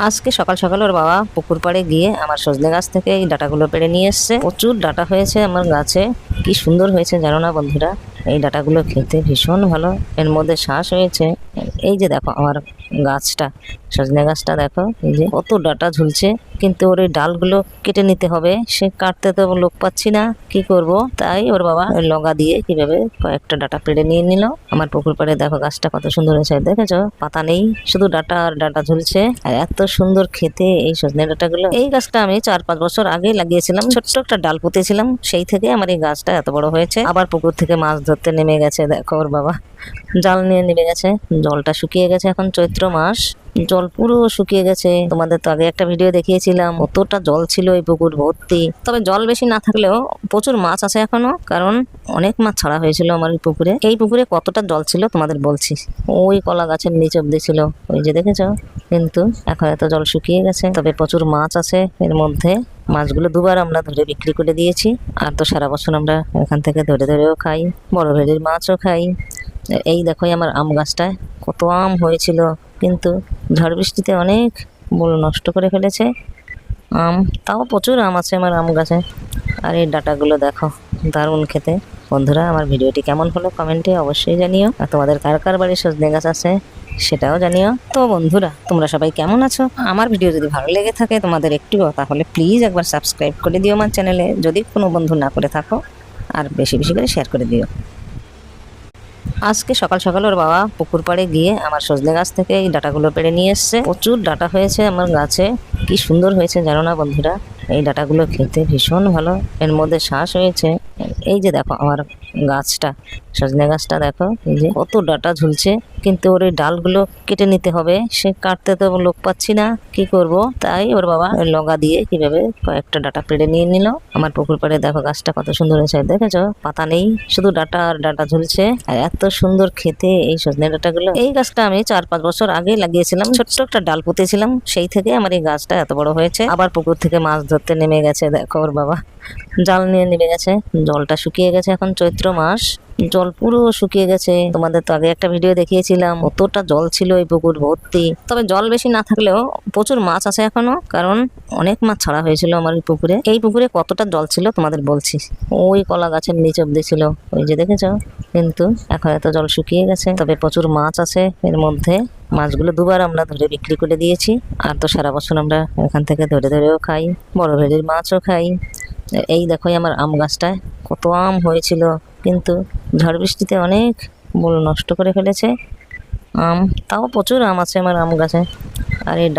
আজকে সকাল সকাল ওর বাবা পুকুর পাড়ে গিয়ে আমার সজনে গাছ থেকে এই ডাঁটাগুলো পেড়ে নিয়ে এসছে। প্রচুর ডাঁটা হয়েছে আমার গাছে, কি সুন্দর হয়েছে জানো না বন্ধুরা। এই ডাঁটাগুলো খেতে ভীষণ ভালো, এর মধ্যে শ্বাস হয়েছে। এই যে দেখো আমার গাছটা, সজনে গাছটা দেখো, এই যে কত ডাঁটা ঝুলছে, কিন্তু ওর এই ডালগুলো কেটে নিতে হবে। সে কাটতে তো লোক পাচ্ছি না, কি করব। তাই ওর বাবা ওই লগা দিয়ে কিভাবে কয়েকটা ডাঁটা পেড়ে নিয়ে নিল। আমার পুকুর পাড়ে দেখো গাছটা কত সুন্দর হয়েছে, দেখেছো? পাতা নেই, শুধু ডাঁটা আর ডাঁটা ঝুলছে, আর এত সুন্দর খেতে এই সজনে ডাঁটাগুলো। এই গাছটা আমি 4-5 বছর আগে লাগিয়েছিলাম, ছোট্ট একটা ডাল পুঁতেছিলাম, সেই থেকে আমার এই গাছটা এত বড় হয়েছে। আবার পুকুর থেকে মাছ ধরতে নেমে গেছে, দেখো ওর বাবা জাল নিয়ে নেমে গেছে। জলটা শুকিয়ে গেছে, এখন চৈত্র মাস, জল পুরো শুকিয়ে গেছে। তোমাদের তো আগে একটা ভিডিও দেখিয়েছিলাম, কতটা জল ছিল এই পুকুর ভর্তি। তবে জল বেশি না থাকলেও প্রচুর মাছ আছে এখনো, কারণ অনেক মাছ ছাড়া হয়েছিল আমার এই পুকুরে। এই পুকুরে কতটা জল ছিল তোমাদের বলছি, ওই কলা গাছের নিচ অব্দি ছিল, ওই যে দেখেছো। কিন্তু এখন এত জল শুকিয়ে গেছে, তবে প্রচুর মাছ আছে এর মধ্যে। মাছগুলো দুবার আমরা ধরে বিক্রি করে দিয়েছি, আর তো সারা বছর আমরা এখান থেকে ধরে ধরেও খাই, বড় ভেড়ির মাছও খাই। এই দেখো আমার আম গাছটায় কত আম হয়েছিল, কিন্তু ঝড় বৃষ্টিতে অনেক মূল নষ্ট করে ফেলেছে আম। তাও প্রচুর আম আছে আমার আম গাছে। আর এই ডাঁটাগুলো দেখো, দারুণ খেতে। বন্ধুরা, আমার ভিডিওটি কেমন হলো কমেন্টে অবশ্যই জানিও, আর তোমাদের কার কার বাড়ির সজনে গাছ আছে সেটাও জানিও। তো বন্ধুরা, তোমরা সবাই কেমন আছো? আমার ভিডিও যদি ভালো লেগে থাকে তোমাদের একটুও, তাহলে প্লিজ একবার সাবস্ক্রাইব করে দিও আমার চ্যানেলে, যদি কোনো বন্ধু না করে থাকো, আর বেশি বেশি করে শেয়ার করে দিও। আজকে সকাল সকাল ওর বাবা পুকুর পাড়ে গিয়ে আমার সজনে গাছ থেকে এই ডাঁটাগুলো পেড়ে নিয়ে এসছে। প্রচুর ডাঁটা হয়েছে আমার গাছে, কি সুন্দর হয়েছে জানো না বন্ধুরা। এই ডাঁটাগুলো খেতে ভীষণ ভালো, এর মধ্যে শ্বাস হয়েছে। এই যে দেখো আমার গাছটা, সজনে গাছটা দেখো, এই যে কত ডাঁটা ঝুলছে, কিন্তু ওর এই ডালগুলো কেটে নিতে হবে। সে কাটতে তো লোক পাচ্ছি না, কি করব। তাই ওর বাবা লগা দিয়ে কিভাবে কয়েকটা ডাঁটা পেড়ে নিয়ে নিল। আমার পুকুর পাড়ে দেখো গাছটা কত সুন্দর হয়েছে, দেখেছো? পাতা নেই, শুধু ডাঁটা আর ডাঁটা ঝুলছে, আর এত সুন্দর খেতে এই সজনে ডাঁটাগুলো। এই গাছটা আমি 4-5 বছর আগে লাগিয়েছিলাম, ছোট্ট একটা ডাল পুঁতেছিলাম, সেই থেকে আমার এই গাছটা এত বড় হয়েছে। আবার পুকুর থেকে মাছ ধরতে নেমে গেছে, দেখো ওর বাবা জাল নিয়ে নেমে গেছে। জলটা শুকিয়ে গেছে, এখন চৈত্র মাস, জল পুরো শুকিয়ে গেছে। তোমাদের তো আগে একটা ভিডিও দেখিয়েছিলাম, কতটা জল ছিল এই পুকুর ভর্তি। তবে জল বেশি না থাকলেও প্রচুর মাছ আছে এখনো, কারণ অনেক মাছ ছাড়া হয়েছিল আমার এই পুকুরে। এই পুকুরে কতটা জল ছিল তোমাদের বলছি, ওই কলা গাছের নিচ অব্দি ছিল, ওই যে দেখেছো। কিন্তু এখন এত জল শুকিয়ে গেছে, তবে প্রচুর মাছ আছে এর মধ্যে। মাছগুলো দুবার আমরা ধরে বিক্রি করে দিয়েছি, আর তো সারা বছর আমরা এখান থেকে ধরে ধরেও খাই, বড় ভেড়ির মাছও খাই। এই দেখো আমার আম গাছটায় কত আম হয়েছিল, কিন্তু ঝড় বৃষ্টিতে অনেক মূল নষ্ট করে ফেলেছে আম। তাও প্রচুর আম আছে আমার আম গাছে। আর এই